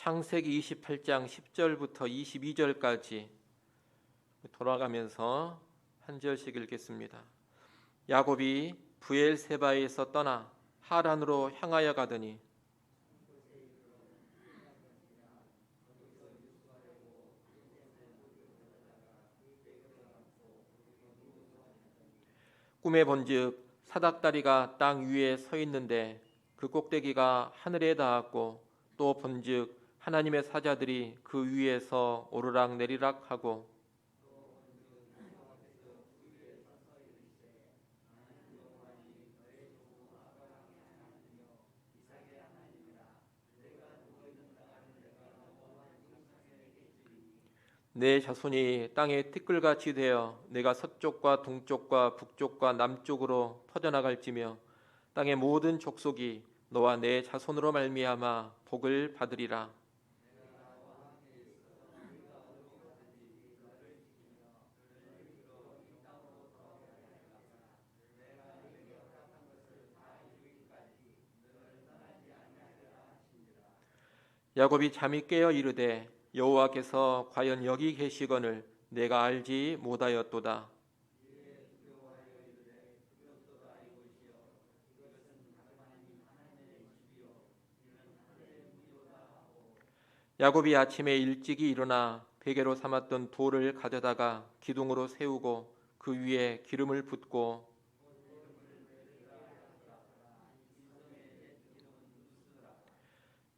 창세기 28장 10절부터 22절까지 돌아가면서 한 절씩 읽겠습니다. 야곱이 브엘세바에서 떠나 하란으로 향하여 가더니 꿈에 본즉 사닥다리가 땅 위에 서 있는데 그 꼭대기가 하늘에 닿았고 또 본즉 하나님의 사자들이 그 위에서 오르락 내리락 하고 내 자손이 땅에 티끌같이 되어 내가 서쪽과 동쪽과 북쪽과 남쪽으로 퍼져나갈지며 땅의 모든 족속이 너와 내 자손으로 말미암아 복을 받으리라. 야곱이 잠이 깨어 이르되 여호와께서 과연 여기 계시거늘 내가 알지 못하였도다. 야곱이 아침에 일찍이 일어나 베개로 삼았던 돌을 가져다가 기둥으로 세우고 그 위에 기름을 붓고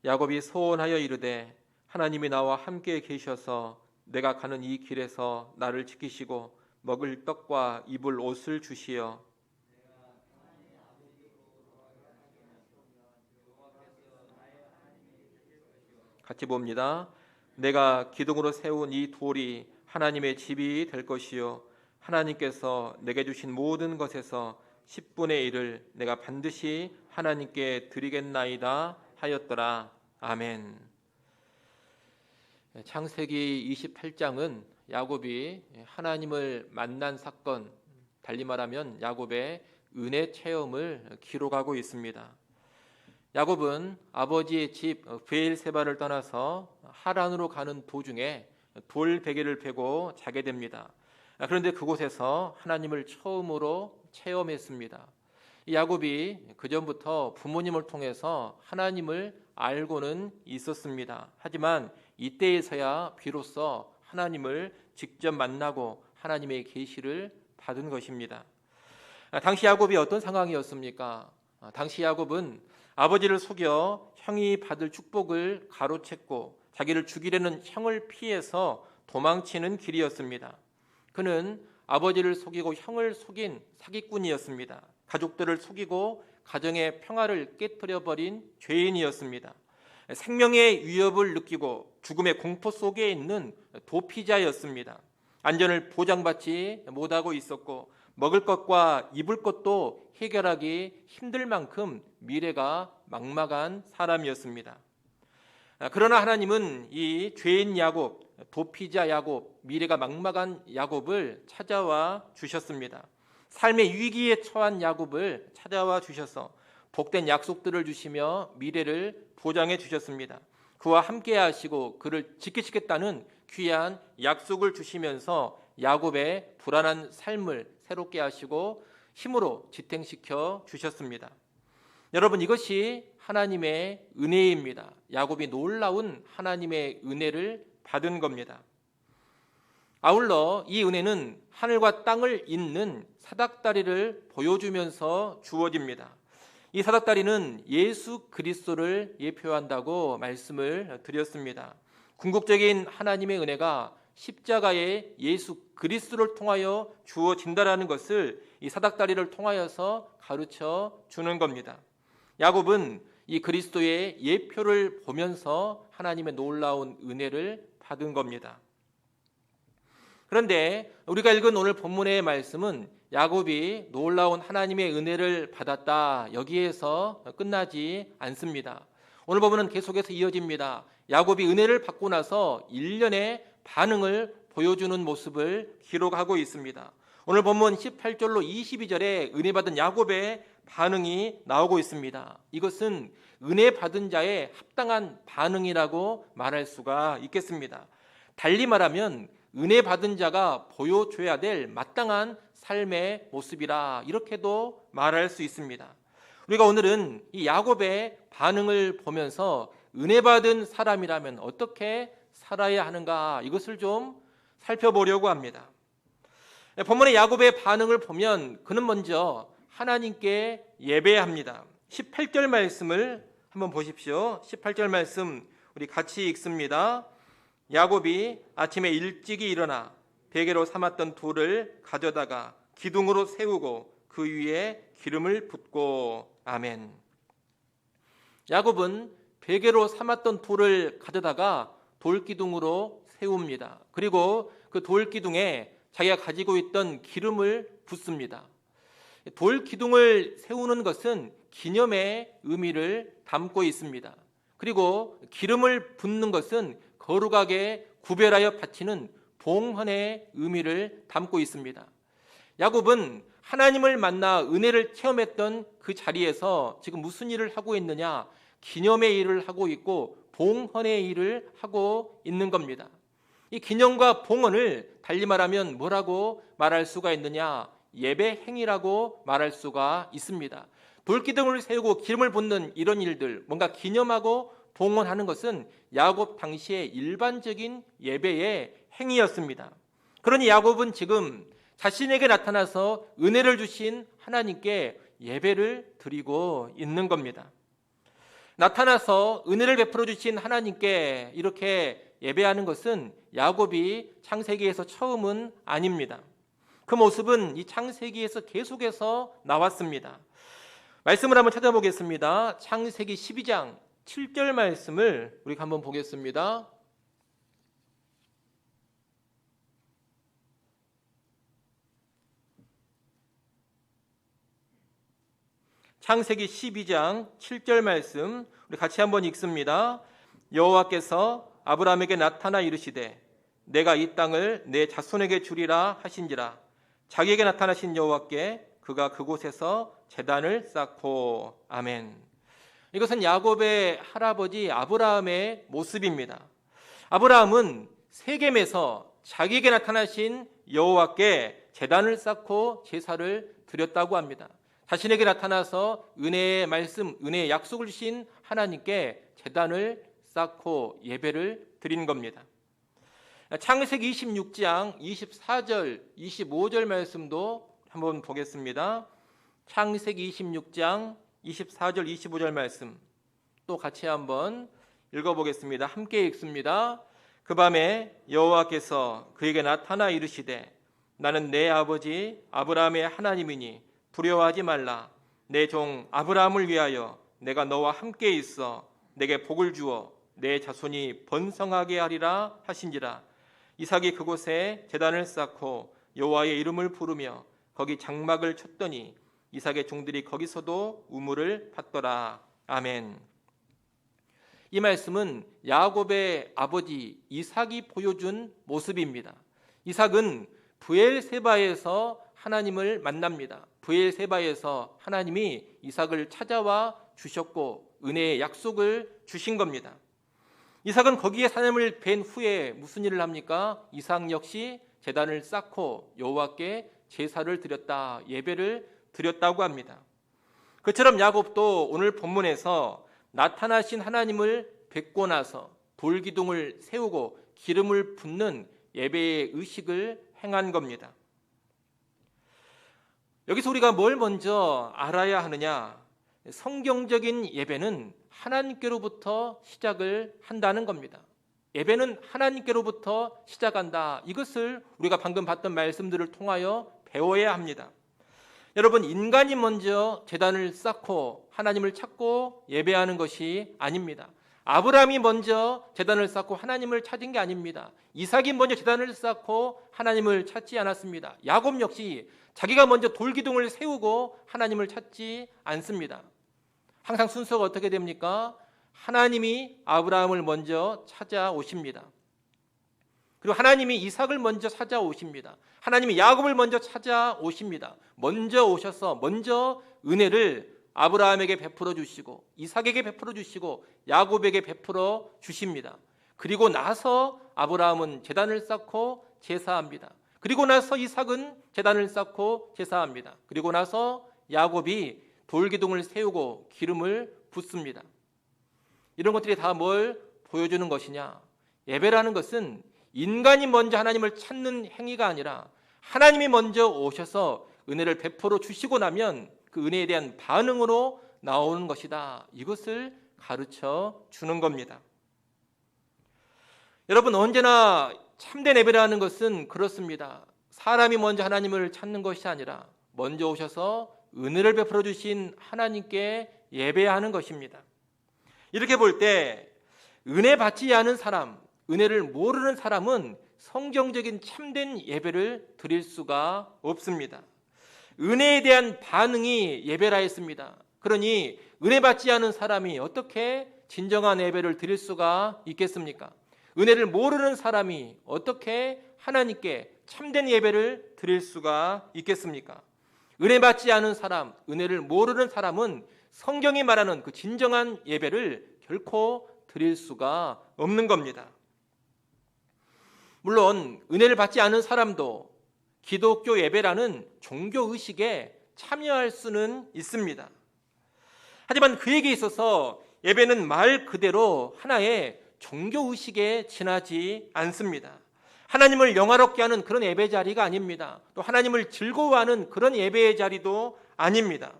야곱이 소원하여 이르되 하나님이 나와 함께 계셔서 내가 가는 이 길에서 나를 지키시고 먹을 떡과 입을 옷을 주시어 같이 봅니다. 내가 기둥으로 세운 이 돌이 하나님의 집이 될 것이요 하나님께서 내게 주신 모든 것에서 10분의 1을 내가 반드시 하나님께 드리겠나이다 하였더라. 아멘. 창세기 28장은 야곱이 하나님을 만난 사건, 달리 말하면 야곱의 은혜 체험을 기록하고 있습니다. 야곱은 아버지의 집 브엘세바를 떠나서 하란으로 가는 도중에 돌 베개를 베고 자게 됩니다. 그런데 그곳에서 하나님을 처음으로 체험했습니다. 야곱이 그전부터 부모님을 통해서 하나님을 알고는 있었습니다. 하지만 이때에서야 비로소 하나님을 직접 만나고 하나님의 계시를 받은 것입니다. 당시 야곱이 어떤 상황이었습니까? 당시 야곱은 아버지를 속여 형이 받을 축복을 가로챘고 자기를 죽이려는 형을 피해서 도망치는 길이었습니다. 그는 아버지를 속이고 형을 속인 사기꾼이었습니다. 가족들을 속이고 가정의 평화를 깨뜨려버린 죄인이었습니다. 생명의 위협을 느끼고 죽음의 공포 속에 있는 도피자였습니다. 안전을 보장받지 못하고 있었고 먹을 것과 입을 것도 해결하기 힘들 만큼 미래가 막막한 사람이었습니다. 그러나 하나님은 이 죄인 야곱, 도피자 야곱, 미래가 막막한 야곱을 찾아와 주셨습니다. 삶의 위기에 처한 야곱을 찾아와 주셔서 복된 약속들을 주시며 미래를 보장해 주셨습니다. 그와 함께 하시고 그를 지키시겠다는 귀한 약속을 주시면서 야곱의 불안한 삶을 새롭게 하시고 힘으로 지탱시켜 주셨습니다. 여러분, 이것이 하나님의 은혜입니다. 야곱이 놀라운 하나님의 은혜를 받은 겁니다. 아울러 이 은혜는 하늘과 땅을 잇는 사닥다리를 보여주면서 주어집니다. 이 사닥다리는 예수 그리스도를 예표한다고 말씀을 드렸습니다. 궁극적인 하나님의 은혜가 십자가의 예수 그리스도를 통하여 주어진다라는 것을 이 사닥다리를 통하여서 가르쳐 주는 겁니다. 야곱은 이 그리스도의 예표를 보면서 하나님의 놀라운 은혜를 받은 겁니다. 그런데 우리가 읽은 오늘 본문의 말씀은 야곱이 놀라운 하나님의 은혜를 받았다, 여기에서 끝나지 않습니다. 오늘 본문은 계속해서 이어집니다. 야곱이 은혜를 받고 나서 1년의 반응을 보여주는 모습을 기록하고 있습니다. 오늘 본문 18절로 22절에 은혜 받은 야곱의 반응이 나오고 있습니다. 이것은 은혜 받은 자의 합당한 반응이라고 말할 수가 있겠습니다. 달리 말하면 은혜 받은 자가 보여줘야 될 마땅한 삶의 모습이라 이렇게도 말할 수 있습니다. 우리가 오늘은 이 야곱의 반응을 보면서 은혜 받은 사람이라면 어떻게 살아야 하는가 이것을 좀 살펴보려고 합니다. 본문의 야곱의 반응을 보면 그는 먼저 하나님께 예배합니다. 18절 말씀을 한번 보십시오. 18절 말씀 우리 같이 읽습니다. 야곱이 아침에 일찍이 일어나 베개로 삼았던 돌을 가져다가 기둥으로 세우고 그 위에 기름을 붓고 아멘. 야곱은 베개로 삼았던 돌을 가져다가 돌기둥으로 세웁니다. 그리고 그 돌기둥에 자기가 가지고 있던 기름을 붓습니다. 돌기둥을 세우는 것은 기념의 의미를 담고 있습니다. 그리고 기름을 붓는 것은 거룩하게 구별하여 바치는 봉헌의 의미를 담고 있습니다. 야곱은 하나님을 만나 은혜를 체험했던 그 자리에서 지금 무슨 일을 하고 있느냐? 기념의 일을 하고 있고 봉헌의 일을 하고 있는 겁니다. 이 기념과 봉헌을 달리 말하면 뭐라고 말할 수가 있느냐? 예배 행위라고 말할 수가 있습니다. 돌기둥을 세우고 기름을 붓는 이런 일들, 뭔가 기념하고 봉헌하는 것은 야곱 당시의 일반적인 예배의 행위였습니다. 그러니 야곱은 지금 자신에게 나타나서 은혜를 주신 하나님께 예배를 드리고 있는 겁니다. 나타나서 은혜를 베풀어 주신 하나님께 이렇게 예배하는 것은 야곱이 창세기에서 처음은 아닙니다. 그 모습은 이 창세기에서 계속해서 나왔습니다. 말씀을 한번 찾아보겠습니다. 창세기 12장 7절 말씀을 우리가 한번 보겠습니다. 창세기 12장 7절 말씀 우리 같이 한번 읽습니다. 여호와께서 아브라함에게 나타나 이르시되 내가 이 땅을 내 자손에게 주리라 하신지라. 자기에게 나타나신 여호와께 그가 그곳에서 제단을 쌓고 아멘. 이것은 야곱의 할아버지 아브라함의 모습입니다. 아브라함은 세겜에서 자기에게 나타나신 여호와께 제단을 쌓고 제사를 드렸다고 합니다. 자신에게 나타나서 은혜의 말씀, 은혜의 약속을 주신 하나님께 제단을 쌓고 예배를 드린 겁니다. 창세기 26장 24절, 25절 말씀도 한번 보겠습니다. 창세기 26장 24절, 25절 말씀 또 같이 한번 읽어보겠습니다. 함께 읽습니다. 그 밤에 여호와께서 그에게 나타나 이르시되 나는 내 아버지 아브라함의 하나님이니 두려워하지 말라. 내 종 아브라함을 위하여 내가 너와 함께 있어 내게 복을 주어 내 자손이 번성하게 하리라 하신지라. 이삭이 그곳에 제단을 쌓고 여호와의 이름을 부르며 거기 장막을 쳤더니 이삭의 종들이 거기서도 우물을 팠더라. 아멘. 이 말씀은 야곱의 아버지 이삭이 보여준 모습입니다. 이삭은 브엘세바에서 하나님을 만납니다. 브엘세바에서 하나님이 이삭을 찾아와 주셨고 은혜의 약속을 주신 겁니다. 이삭은 거기에 하나님을 뵌 후에 무슨 일을 합니까? 이삭 역시 제단을 쌓고 여호와께 제사를 드렸다, 예배를 드렸다고 합니다. 그처럼 야곱도 오늘 본문에서 나타나신 하나님을 뵙고 나서 돌기둥을 세우고 기름을 붓는 예배의 의식을 행한 겁니다. 여기서 우리가 뭘 먼저 알아야 하느냐? 성경적인 예배는 하나님께로부터 시작을 한다는 겁니다. 예배는 하나님께로부터 시작한다. 이것을 우리가 방금 봤던 말씀들을 통하여 배워야 합니다. 여러분, 인간이 먼저 제단을 쌓고 하나님을 찾고 예배하는 것이 아닙니다. 아브라함이 먼저 제단을 쌓고 하나님을 찾은 게 아닙니다. 이삭이 먼저 제단을 쌓고 하나님을 찾지 않았습니다. 야곱 역시 자기가 먼저 돌기둥을 세우고 하나님을 찾지 않습니다. 항상 순서가 어떻게 됩니까? 하나님이 아브라함을 먼저 찾아오십니다. 그리고 하나님이 이삭을 먼저 찾아오십니다. 하나님이 야곱을 먼저 찾아오십니다. 먼저 오셔서 먼저 은혜를 아브라함에게 베풀어 주시고 이삭에게 베풀어 주시고 야곱에게 베풀어 주십니다. 그리고 나서 아브라함은 제단을 쌓고 제사합니다. 그리고 나서 이삭은 제단을 쌓고 제사합니다. 그리고 나서 야곱이 돌기둥을 세우고 기름을 붓습니다. 이런 것들이 다 뭘 보여주는 것이냐? 예배라는 것은 인간이 먼저 하나님을 찾는 행위가 아니라 하나님이 먼저 오셔서 은혜를 베풀어 주시고 나면 그 은혜에 대한 반응으로 나오는 것이다. 이것을 가르쳐 주는 겁니다. 여러분, 언제나 참된 예배라는 것은 그렇습니다. 사람이 먼저 하나님을 찾는 것이 아니라 먼저 오셔서 은혜를 베풀어 주신 하나님께 예배하는 것입니다. 이렇게 볼 때 은혜 받지 않은 사람, 은혜를 모르는 사람은 성경적인 참된 예배를 드릴 수가 없습니다. 은혜에 대한 반응이 예배라 했습니다. 그러니 은혜 받지 않은 사람이 어떻게 진정한 예배를 드릴 수가 있겠습니까? 은혜를 모르는 사람이 어떻게 하나님께 참된 예배를 드릴 수가 있겠습니까? 은혜 받지 않은 사람, 은혜를 모르는 사람은 성경이 말하는 그 진정한 예배를 결코 드릴 수가 없는 겁니다. 물론 은혜를 받지 않은 사람도 기독교 예배라는 종교 의식에 참여할 수는 있습니다. 하지만 그에게 있어서 예배는 말 그대로 하나의 종교 의식에 지나지 않습니다. 하나님을 영화롭게 하는 그런 예배 자리가 아닙니다. 또 하나님을 즐거워하는 그런 예배의 자리도 아닙니다.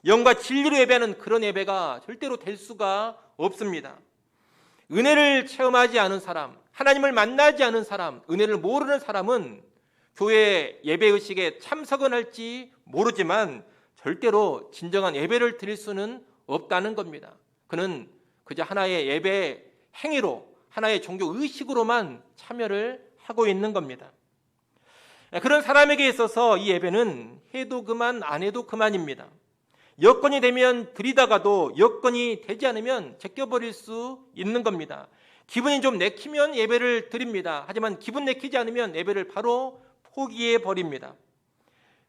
영과 진리로 예배하는 그런 예배가 절대로 될 수가 없습니다. 은혜를 체험하지 않은 사람, 하나님을 만나지 않은 사람, 은혜를 모르는 사람은 교회 예배의식에 참석은 할지 모르지만 절대로 진정한 예배를 드릴 수는 없다는 겁니다. 그는 그저 하나의 예배 행위로, 하나의 종교 의식으로만 참여를 하고 있는 겁니다. 그런 사람에게 있어서 이 예배는 해도 그만 안 해도 그만입니다. 여건이 되면 드리다가도 여건이 되지 않으면 제껴버릴 수 있는 겁니다. 기분이 좀 내키면 예배를 드립니다. 하지만 기분 내키지 않으면 예배를 바로 포기해 버립니다.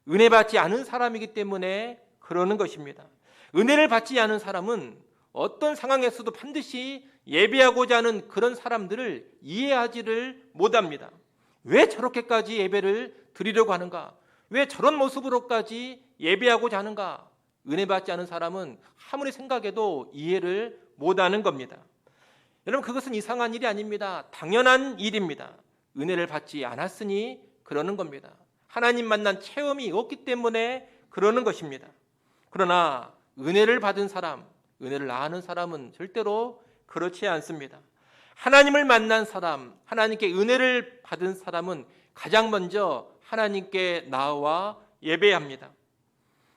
은혜 받지 않은 사람이기 때문에 그러는 것입니다. 은혜를 받지 않은 사람은 어떤 상황에서도 반드시 예배하고자 하는 그런 사람들을 이해하지를 못합니다. 왜 저렇게까지 예배를 드리려고 하는가? 왜 저런 모습으로까지 예배하고자 하는가? 은혜 받지 않은 사람은 아무리 생각해도 이해를 못하는 겁니다. 여러분, 그것은 이상한 일이 아닙니다. 당연한 일입니다. 은혜를 받지 않았으니 그러는 겁니다. 하나님 만난 체험이 없기 때문에 그러는 것입니다. 그러나 은혜를 받은 사람, 은혜를 아는 사람은 절대로 그렇지 않습니다. 하나님을 만난 사람, 하나님께 은혜를 받은 사람은 가장 먼저 하나님께 나와 예배합니다.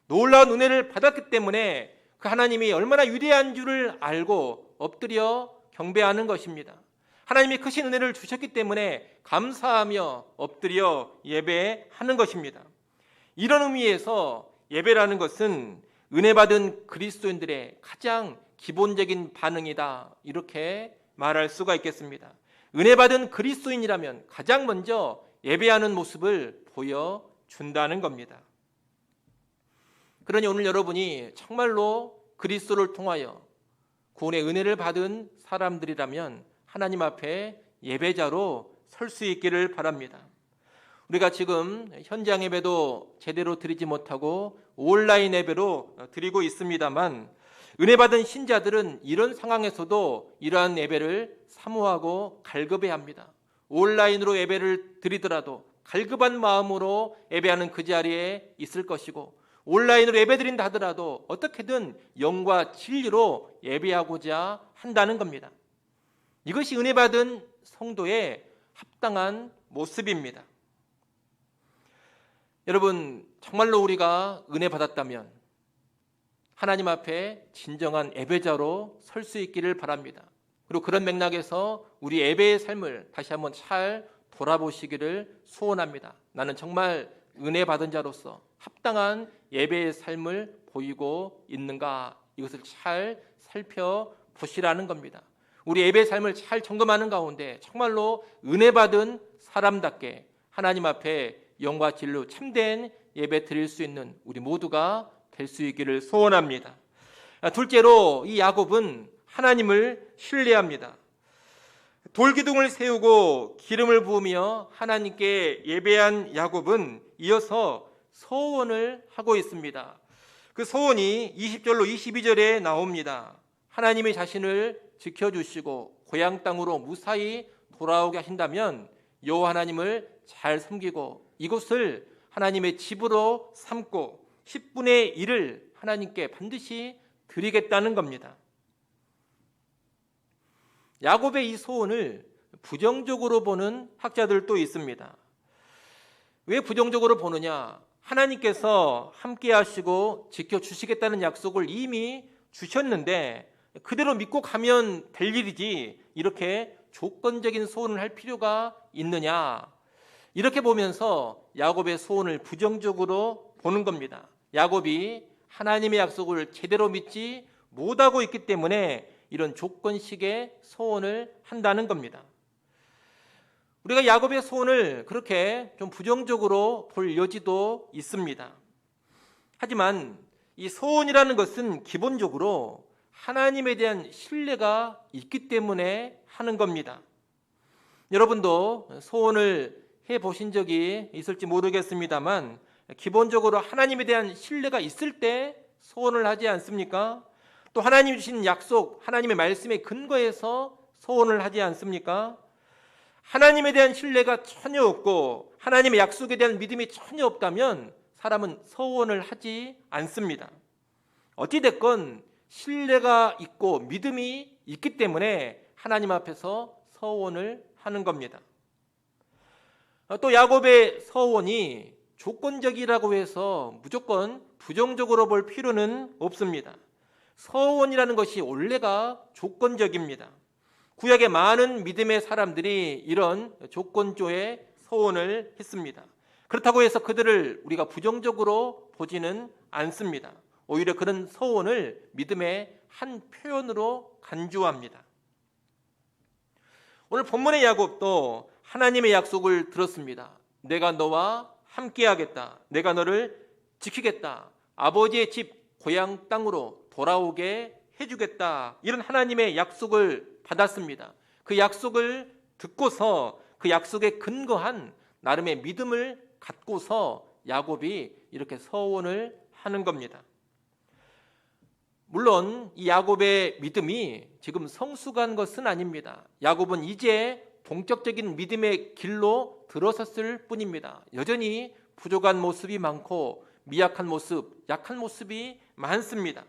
놀라운 은혜를 받았기 때문에 그 하나님이 얼마나 위대한 줄을 알고 엎드려 경배하는 것입니다. 하나님이 크신 은혜를 주셨기 때문에 감사하며 엎드려 예배하는 것입니다. 이런 의미에서 예배라는 것은 은혜 받은 그리스도인들의 가장 기본적인 반응이다, 이렇게 말할 수가 있겠습니다. 은혜 받은 그리스도인이라면 가장 먼저 예배하는 모습을 보여준다는 겁니다. 그러니 오늘 여러분이 정말로 그리스도를 통하여 구원의 은혜를 받은 사람들이라면 하나님 앞에 예배자로 설 수 있기를 바랍니다. 우리가 지금 현장 예배도 제대로 드리지 못하고 온라인 예배로 드리고 있습니다만, 은혜 받은 신자들은 이런 상황에서도 이러한 예배를 사모하고 갈급해야 합니다. 온라인으로 예배를 드리더라도 갈급한 마음으로 예배하는 그 자리에 있을 것이고, 온라인으로 예배드린다 하더라도 어떻게든 영과 진리로 예배하고자 한다는 겁니다. 이것이 은혜 받은 성도의 합당한 모습입니다. 여러분, 정말로 우리가 은혜 받았다면 하나님 앞에 진정한 예배자로 설 수 있기를 바랍니다. 그리고 그런 맥락에서 우리 예배의 삶을 다시 한번 잘 돌아보시기를 소원합니다. 나는 정말 은혜 받은 자로서 합당한 예배의 삶을 보이고 있는가, 이것을 잘 살펴보시라는 겁니다. 우리 예배의 삶을 잘 점검하는 가운데 정말로 은혜 받은 사람답게 하나님 앞에 영과 진리로 참된 예배 드릴 수 있는 우리 모두가 될 수 있기를 소원합니다. 둘째로 이 야곱은 하나님을 신뢰합니다. 돌기둥을 세우고 기름을 부으며 하나님께 예배한 야곱은 이어서 서원을 하고 있습니다. 그 서원이 20절로 22절에 나옵니다. 하나님이 자신을 지켜주시고 고향 땅으로 무사히 돌아오게 하신다면 여호와 하나님을 잘 섬기고 이곳을 하나님의 집으로 삼고 10분의 1을 하나님께 반드시 드리겠다는 겁니다. 야곱의 이 소원을 부정적으로 보는 학자들도 있습니다. 왜 부정적으로 보느냐? 하나님께서 함께 하시고 지켜주시겠다는 약속을 이미 주셨는데 그대로 믿고 가면 될 일이지 이렇게 조건적인 소원을 할 필요가 있느냐? 이렇게 보면서 야곱의 소원을 부정적으로 보는 겁니다. 야곱이 하나님의 약속을 제대로 믿지 못하고 있기 때문에 이런 조건식의 소원을 한다는 겁니다. 우리가 야곱의 소원을 그렇게 좀 부정적으로 볼 여지도 있습니다. 하지만 이 소원이라는 것은 기본적으로 하나님에 대한 신뢰가 있기 때문에 하는 겁니다. 여러분도 소원을 해보신 적이 있을지 모르겠습니다만 기본적으로 하나님에 대한 신뢰가 있을 때 소원을 하지 않습니까? 또 하나님 주신 약속, 하나님의 말씀에 근거해서 소원을 하지 않습니까? 하나님에 대한 신뢰가 전혀 없고 하나님의 약속에 대한 믿음이 전혀 없다면 사람은 소원을 하지 않습니다. 어찌됐건 신뢰가 있고 믿음이 있기 때문에 하나님 앞에서 서원을 하는 겁니다. 또 야곱의 서원이 조건적이라고 해서 무조건 부정적으로 볼 필요는 없습니다. 서원이라는 것이 원래가 조건적입니다. 구약의 많은 믿음의 사람들이 이런 조건조의 서원을 했습니다. 그렇다고 해서 그들을 우리가 부정적으로 보지는 않습니다. 오히려 그런 서원을 믿음의 한 표현으로 간주합니다. 오늘 본문의 야곱도 하나님의 약속을 들었습니다. 내가 너와 함께하겠다. 내가 너를 지키겠다. 아버지의 집 고향 땅으로 돌아오게 해주겠다. 이런 하나님의 약속을 받았습니다. 그 약속을 듣고서 그 약속에 근거한 나름의 믿음을 갖고서 야곱이 이렇게 서원을 하는 겁니다. 물론 이 야곱의 믿음이 지금 성숙한 것은 아닙니다. 야곱은 이제 본격적인 믿음의 길로 들어섰을 뿐입니다. 여전히 부족한 모습이 많고 미약한 모습, 약한 모습이 많습니다.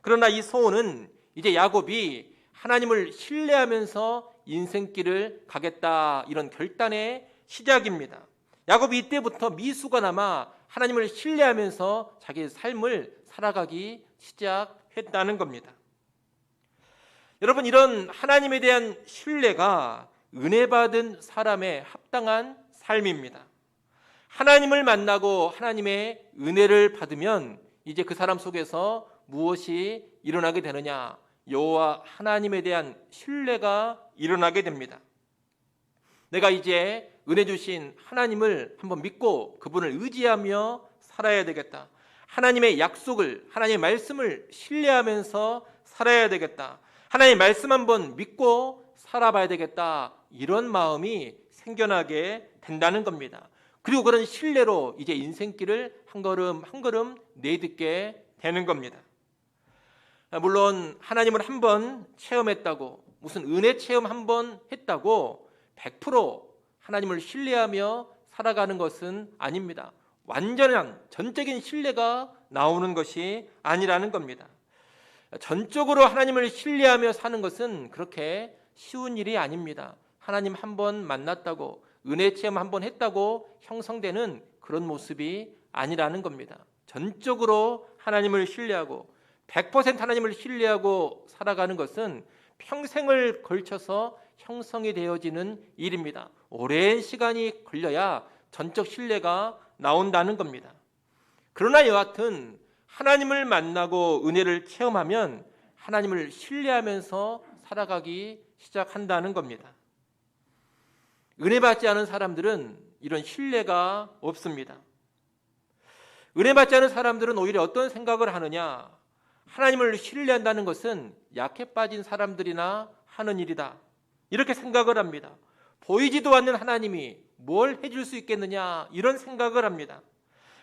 그러나 이 소원은 이제 야곱이 하나님을 신뢰하면서 인생길을 가겠다 이런 결단의 시작입니다. 야곱이 이때부터 미수가 남아 하나님을 신뢰하면서 자기의 삶을 살아가기 시작했다는 겁니다. 여러분, 이런 하나님에 대한 신뢰가 은혜 받은 사람의 합당한 삶입니다. 하나님을 만나고 하나님의 은혜를 받으면 이제 그 사람 속에서 무엇이 일어나게 되느냐? 여호와 하나님에 대한 신뢰가 일어나게 됩니다. 내가 이제 은혜 주신 하나님을 한번 믿고 그분을 의지하며 살아야 되겠다. 하나님의 약속을, 하나님의 말씀을 신뢰하면서 살아야 되겠다. 하나님의 말씀 한번 믿고 살아봐야 되겠다. 이런 마음이 생겨나게 된다는 겁니다. 그리고 그런 신뢰로 이제 인생길을 한 걸음 한 걸음 내딛게 되는 겁니다. 물론 하나님을 한번 체험했다고, 무슨 은혜 체험 한번 했다고 100% 하나님을 신뢰하며 살아가는 것은 아닙니다. 완전한 전적인 신뢰가 나오는 것이 아니라는 겁니다. 전적으로 하나님을 신뢰하며 사는 것은 그렇게 쉬운 일이 아닙니다. 하나님 한번 만났다고, 은혜 체험 한번 했다고 형성되는 그런 모습이 아니라는 겁니다. 전적으로 하나님을 신뢰하고 100% 하나님을 신뢰하고 살아가는 것은 평생을 걸쳐서 형성이 되어지는 일입니다. 오랜 시간이 걸려야 전적 신뢰가 나온다는 겁니다. 그러나 여하튼 하나님을 만나고 은혜를 체험하면 하나님을 신뢰하면서 살아가기 시작한다는 겁니다. 은혜 받지 않은 사람들은 이런 신뢰가 없습니다. 은혜 받지 않은 사람들은 오히려 어떤 생각을 하느냐? 하나님을 신뢰한다는 것은 약해 빠진 사람들이나 하는 일이다. 이렇게 생각을 합니다. 보이지도 않는 하나님이 뭘 해줄 수 있겠느냐? 이런 생각을 합니다.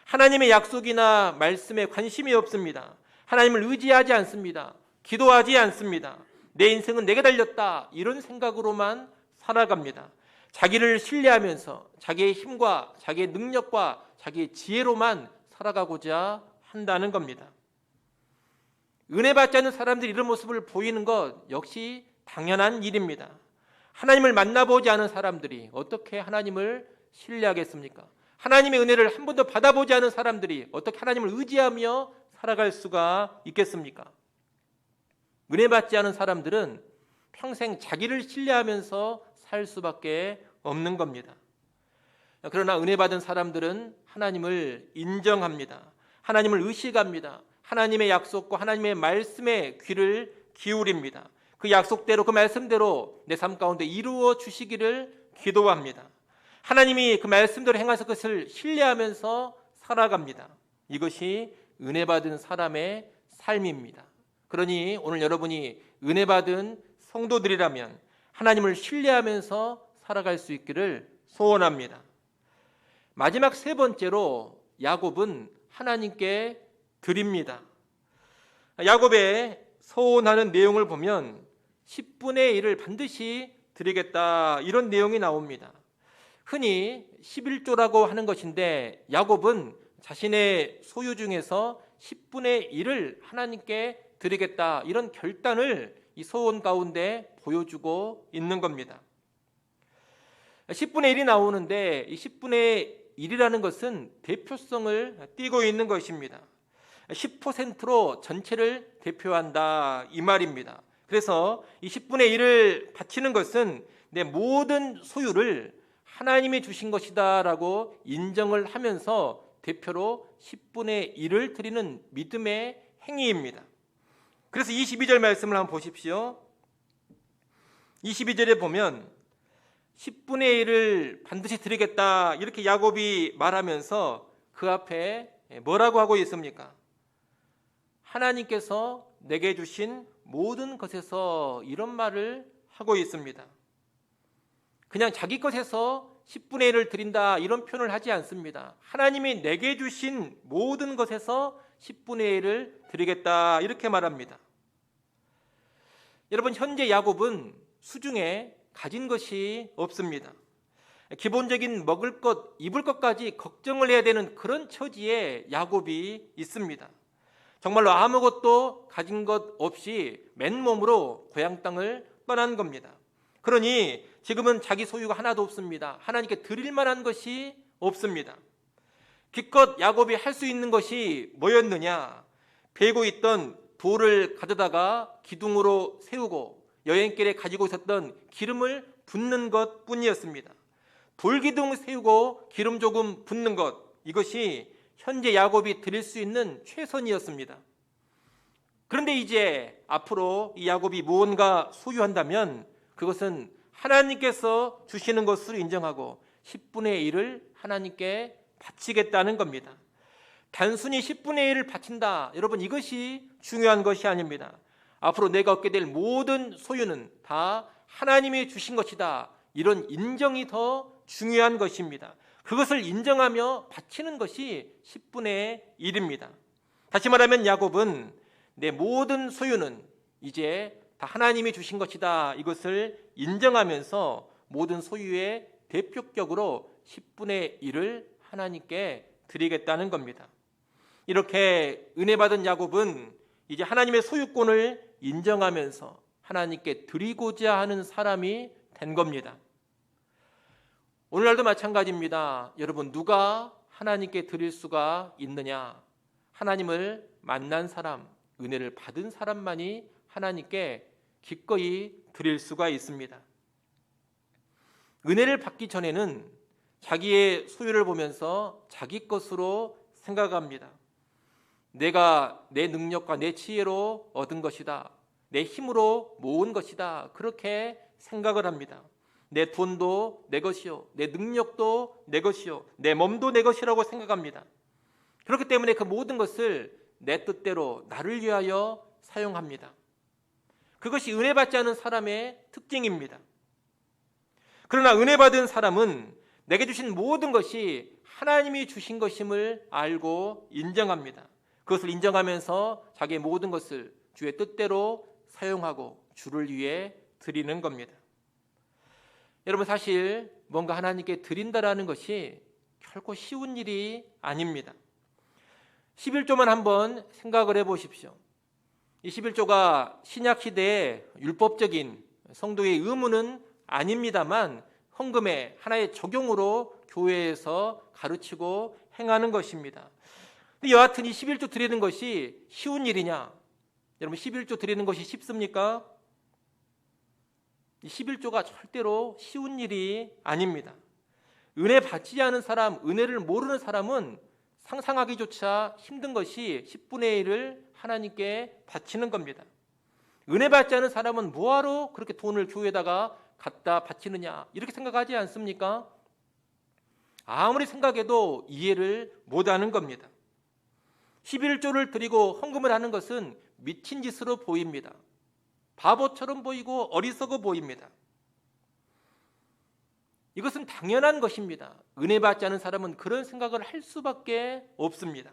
하나님의 약속이나 말씀에 관심이 없습니다. 하나님을 의지하지 않습니다. 기도하지 않습니다. 내 인생은 내게 달렸다. 이런 생각으로만 살아갑니다. 자기를 신뢰하면서 자기의 힘과 자기의 능력과 자기의 지혜로만 살아가고자 한다는 겁니다. 은혜 받지 않는 사람들이 이런 모습을 보이는 것 역시 당연한 일입니다. 하나님을 만나보지 않은 사람들이 어떻게 하나님을 신뢰하겠습니까? 하나님의 은혜를 한 번도 받아보지 않은 사람들이 어떻게 하나님을 의지하며 살아갈 수가 있겠습니까? 은혜 받지 않은 사람들은 평생 자기를 신뢰하면서 살 수밖에 없는 겁니다. 그러나 은혜 받은 사람들은 하나님을 인정합니다. 하나님을 의식합니다. 하나님의 약속과 하나님의 말씀에 귀를 기울입니다. 그 약속대로 그 말씀대로 내 삶 가운데 이루어 주시기를 기도합니다. 하나님이 그 말씀대로 행하셔서 그것을 신뢰하면서 살아갑니다. 이것이 은혜 받은 사람의 삶입니다. 그러니 오늘 여러분이 은혜 받은 성도들이라면 하나님을 신뢰하면서 살아갈 수 있기를 소원합니다. 마지막 세 번째로 야곱은 하나님께 드립니다. 야곱의 서원하는 내용을 보면 10분의 1을 반드시 드리겠다 이런 내용이 나옵니다. 흔히 11조라고 하는 것인데 야곱은 자신의 소유 중에서 10분의 1을 하나님께 드리겠다 이런 결단을 이 서원 가운데 보여주고 있는 겁니다. 10분의 1이 나오는데 이 10분의 1이라는 것은 대표성을 띠고 있는 것입니다. 10%로 전체를 대표한다 이 말입니다. 그래서 이 10분의 1을 바치는 것은 내 모든 소유를 하나님이 주신 것이다 라고 인정을 하면서 대표로 10분의 1을 드리는 믿음의 행위입니다. 그래서 22절 말씀을 한번 보십시오. 22절에 보면 10분의 1을 반드시 드리겠다 이렇게 야곱이 말하면서 그 앞에 뭐라고 하고 있습니까? 하나님께서 내게 주신 모든 것에서 이런 말을 하고 있습니다. 그냥 자기 것에서 10분의 1을 드린다 이런 표현을 하지 않습니다. 하나님이 내게 주신 모든 것에서 10분의 1을 드리겠다 이렇게 말합니다. 여러분 현재 야곱은 수중에 가진 것이 없습니다. 기본적인 먹을 것, 입을 것까지 걱정을 해야 되는 그런 처지에 야곱이 있습니다. 정말로 아무것도 가진 것 없이 맨몸으로 고향 땅을 떠난 겁니다. 그러니 지금은 자기 소유가 하나도 없습니다. 하나님께 드릴 만한 것이 없습니다. 기껏 야곱이 할 수 있는 것이 뭐였느냐? 베고 있던 돌을 가져다가 기둥으로 세우고 여행길에 가지고 있었던 기름을 붓는 것 뿐이었습니다. 돌기둥 세우고 기름 조금 붓는 것, 이것이 현재 야곱이 드릴 수 있는 최선이었습니다. 그런데 이제 앞으로 이 야곱이 무언가 소유한다면 그것은 하나님께서 주시는 것으로 인정하고 10분의 1을 하나님께 바치겠다는 겁니다. 단순히 10분의 1을 바친다. 여러분 이것이 중요한 것이 아닙니다. 앞으로 내가 얻게 될 모든 소유는 다 하나님이 주신 것이다. 이런 인정이 더 중요한 것입니다. 그것을 인정하며 바치는 것이 10분의 1입니다. 다시 말하면 야곱은 내 모든 소유는 이제 다 하나님이 주신 것이다. 이것을 인정하면서 모든 소유의 대표격으로 10분의 1을 하나님께 드리겠다는 겁니다. 이렇게 은혜 받은 야곱은 이제 하나님의 소유권을 인정하면서 하나님께 드리고자 하는 사람이 된 겁니다. 오늘날도 마찬가지입니다. 여러분 누가 하나님께 드릴 수가 있느냐? 하나님을 만난 사람, 은혜를 받은 사람만이 하나님께 기꺼이 드릴 수가 있습니다. 은혜를 받기 전에는 자기의 소유를 보면서 자기 것으로 생각합니다. 내가 내 능력과 내 지혜로 얻은 것이다. 내 힘으로 모은 것이다. 그렇게 생각을 합니다. 내 돈도 내 것이요. 내 능력도 내 것이요. 내 몸도 내 것이라고 생각합니다. 그렇기 때문에 그 모든 것을 내 뜻대로 나를 위하여 사용합니다. 그것이 은혜 받지 않은 사람의 특징입니다. 그러나 은혜 받은 사람은 내게 주신 모든 것이 하나님이 주신 것임을 알고 인정합니다. 그것을 인정하면서 자기의 모든 것을 주의 뜻대로 사용하고 주를 위해 드리는 겁니다. 여러분, 사실 뭔가 하나님께 드린다라는 것이 결코 쉬운 일이 아닙니다. 11조만 한번 생각을 해보십시오. 이 11조가 신약시대의 율법적인 성도의 의무는 아닙니다만 헌금의 하나의 적용으로 교회에서 가르치고 행하는 것입니다. 근데 여하튼 이 11조 드리는 것이 쉬운 일이냐? 여러분, 11조 드리는 것이 쉽습니까? 이 11조가 절대로 쉬운 일이 아닙니다. 은혜 받지 않은 사람, 은혜를 모르는 사람은 상상하기조차 힘든 것이 10분의 1을 하나님께 바치는 겁니다. 은혜 받지 않은 사람은 뭐하러 그렇게 돈을 교회에다가 갖다 바치느냐, 이렇게 생각하지 않습니까? 아무리 생각해도 이해를 못하는 겁니다. 11조를 드리고 헌금을 하는 것은 미친 짓으로 보입니다. 바보처럼 보이고 어리석어 보입니다. 이것은 당연한 것입니다. 은혜 받지 않은 사람은 그런 생각을 할 수밖에 없습니다.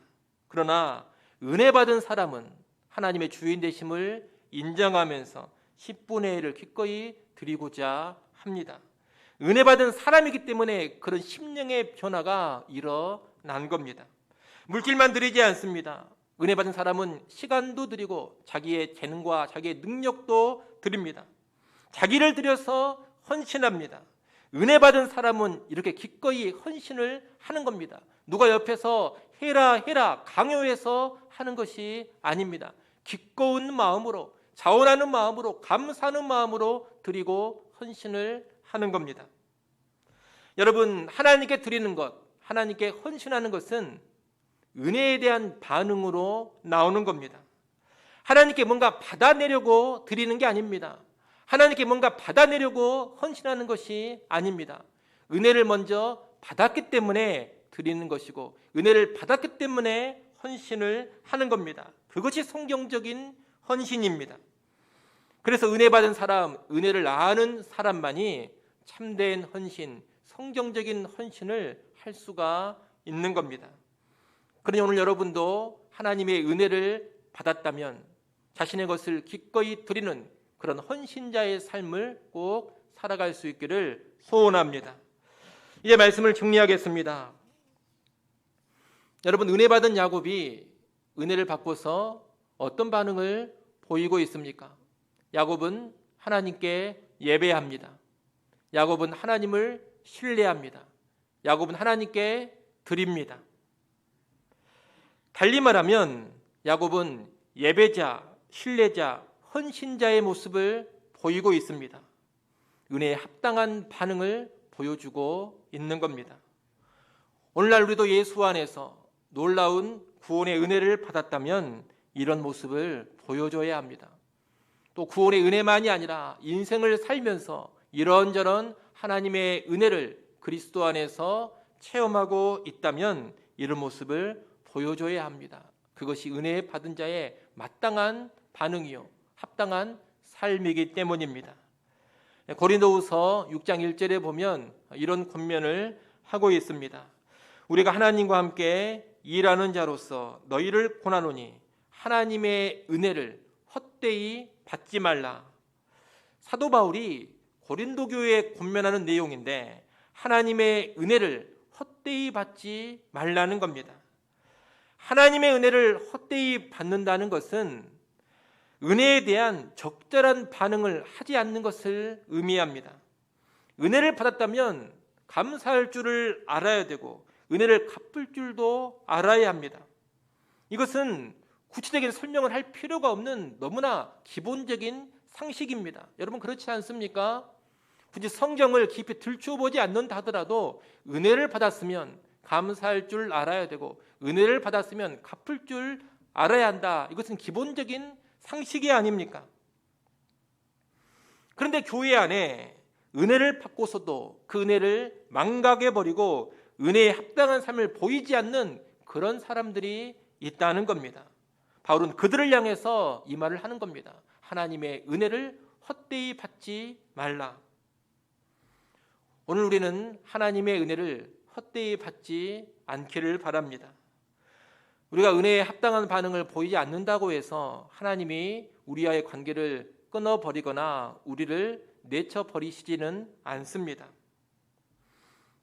그러나 은혜 받은 사람은 하나님의 주인 되심을 인정하면서 10분의 1을 기꺼이 드리고자 합니다. 은혜 받은 사람이기 때문에 그런 심령의 변화가 일어난 겁니다. 물질만 드리지 않습니다. 은혜 받은 사람은 시간도 드리고 자기의 재능과 자기의 능력도 드립니다. 자기를 들여서 헌신합니다. 은혜 받은 사람은 이렇게 기꺼이 헌신을 하는 겁니다. 누가 옆에서 해라 강요해서 하는 것이 아닙니다. 기꺼운 마음으로, 자원하는 마음으로, 감사하는 마음으로 드리고 헌신을 하는 겁니다. 여러분, 하나님께 드리는 것, 하나님께 헌신하는 것은 은혜에 대한 반응으로 나오는 겁니다. 하나님께 뭔가 받아내려고 드리는 게 아닙니다. 하나님께 뭔가 받아내려고 헌신하는 것이 아닙니다. 은혜를 먼저 받았기 때문에 드리는 것이고, 은혜를 받았기 때문에 헌신을 하는 겁니다. 그것이 성경적인 헌신입니다. 그래서 은혜 받은 사람, 은혜를 아는 사람만이 참된 헌신, 성경적인 헌신을 할 수가 있는 겁니다. 그러니 오늘 여러분도 하나님의 은혜를 받았다면 자신의 것을 기꺼이 드리는 그런 헌신자의 삶을 꼭 살아갈 수 있기를 소원합니다. 이제 말씀을 정리하겠습니다. 여러분, 은혜 받은 야곱이 은혜를 받고서 어떤 반응을 보이고 있습니까? 야곱은 하나님께 예배합니다. 야곱은 하나님을 신뢰합니다. 야곱은 하나님께 드립니다. 달리 말하면 야곱은 예배자, 신뢰자, 헌신자의 모습을 보이고 있습니다. 은혜에 합당한 반응을 보여주고 있는 겁니다. 오늘날 우리도 예수 안에서 놀라운 구원의 은혜를 받았다면 이런 모습을 보여줘야 합니다. 또 구원의 은혜만이 아니라 인생을 살면서 이런저런 하나님의 은혜를 그리스도 안에서 체험하고 있다면 이런 모습을 보여줘야 합니다. 그것이 은혜 받은 자의 마땅한 반응이요, 합당한 삶이기 때문입니다. 고린도후서 6장 1절에 보면 이런 권면을 하고 있습니다. 우리가 하나님과 함께 일하는 자로서 너희를 권하노니 하나님의 은혜를 헛되이 받지 말라. 사도 바울이 고린도 교회에 권면하는 내용인데 하나님의 은혜를 헛되이 받지 말라는 겁니다. 하나님의 은혜를 헛되이 받는다는 것은 은혜에 대한 적절한 반응을 하지 않는 것을 의미합니다. 은혜를 받았다면 감사할 줄을 알아야 되고 은혜를 갚을 줄도 알아야 합니다. 이것은 구체적인 설명을 할 필요가 없는 너무나 기본적인 상식입니다. 여러분, 그렇지 않습니까? 굳이 성경을 깊이 들추어보지 않는다 하더라도 은혜를 받았으면 감사할 줄 알아야 되고 은혜를 받았으면 갚을 줄 알아야 한다. 이것은 기본적인 상식이 아닙니까? 그런데 교회 안에 은혜를 받고서도 그 은혜를 망각해버리고 은혜에 합당한 삶을 보이지 않는 그런 사람들이 있다는 겁니다. 바울은 그들을 향해서 이 말을 하는 겁니다. 하나님의 은혜를 헛되이 받지 말라. 오늘 우리는 하나님의 은혜를 헛되이 받지 않기를 바랍니다. 우리가 은혜에 합당한 반응을 보이지 않는다고 해서 하나님이 우리와의 관계를 끊어버리거나 우리를 내쳐버리시지는 않습니다.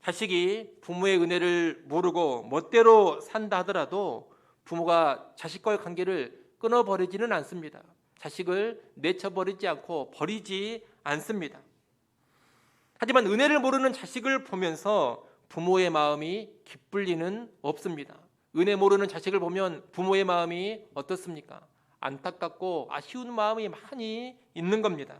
자식이 부모의 은혜를 모르고 멋대로 산다 하더라도 부모가 자식과의 관계를 끊어버리지는 않습니다. 자식을 내쳐버리지 않고 버리지 않습니다. 하지만 은혜를 모르는 자식을 보면서 부모의 마음이 기쁠 리는 없습니다. 은혜 모르는 자식을 보면 부모의 마음이 어떻습니까? 안타깝고 아쉬운 마음이 많이 있는 겁니다.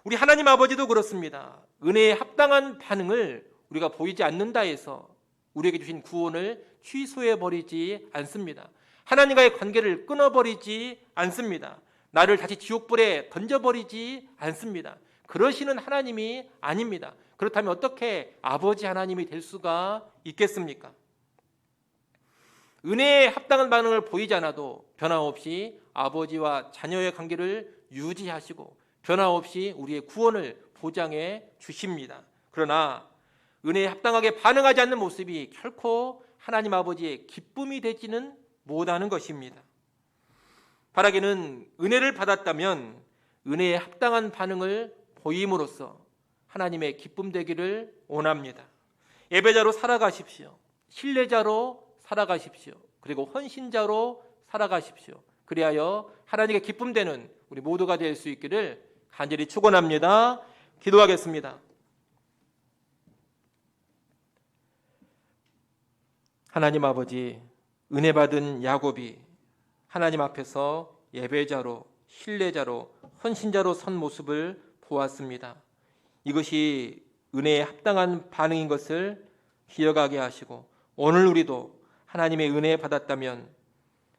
우리 하나님 아버지도 그렇습니다. 은혜에 합당한 반응을 우리가 보이지 않는다 해서 우리에게 주신 구원을 취소해버리지 않습니다. 하나님과의 관계를 끊어버리지 않습니다. 나를 다시 지옥불에 던져버리지 않습니다. 그러시는 하나님이 아닙니다. 그렇다면 어떻게 아버지 하나님이 될 수가 있겠습니까? 은혜에 합당한 반응을 보이지 않아도 변함없이 아버지와 자녀의 관계를 유지하시고 변함없이 우리의 구원을 보장해 주십니다. 그러나 은혜에 합당하게 반응하지 않는 모습이 결코 하나님 아버지의 기쁨이 되지는 못하는 것입니다. 바라기는 은혜를 받았다면 은혜에 합당한 반응을 보임으로써 하나님의 기쁨 되기를 원합니다. 예배자로 살아가십시오. 신뢰자로 살아가십시오. 그리고 헌신자로 살아가십시오. 그리하여 하나님의 기쁨 되는 우리 모두가 될 수 있기를 간절히 축원합니다. 기도하겠습니다. 하나님 아버지, 은혜 받은 야곱이 하나님 앞에서 예배자로, 신뢰자로, 헌신자로 선 모습을 보았습니다. 이것이 은혜에 합당한 반응인 것을 기억하게 하시고 오늘 우리도 하나님의 은혜 받았다면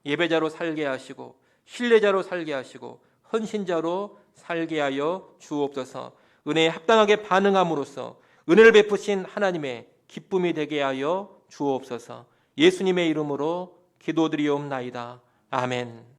예배자로 살게 하시고 신뢰자로 살게 하시고 헌신자로 살게 하여 주옵소서. 은혜에 합당하게 반응함으로써 은혜를 베푸신 하나님의 기쁨이 되게 하여 주옵소서. 예수님의 이름으로 기도드리옵나이다. 아멘.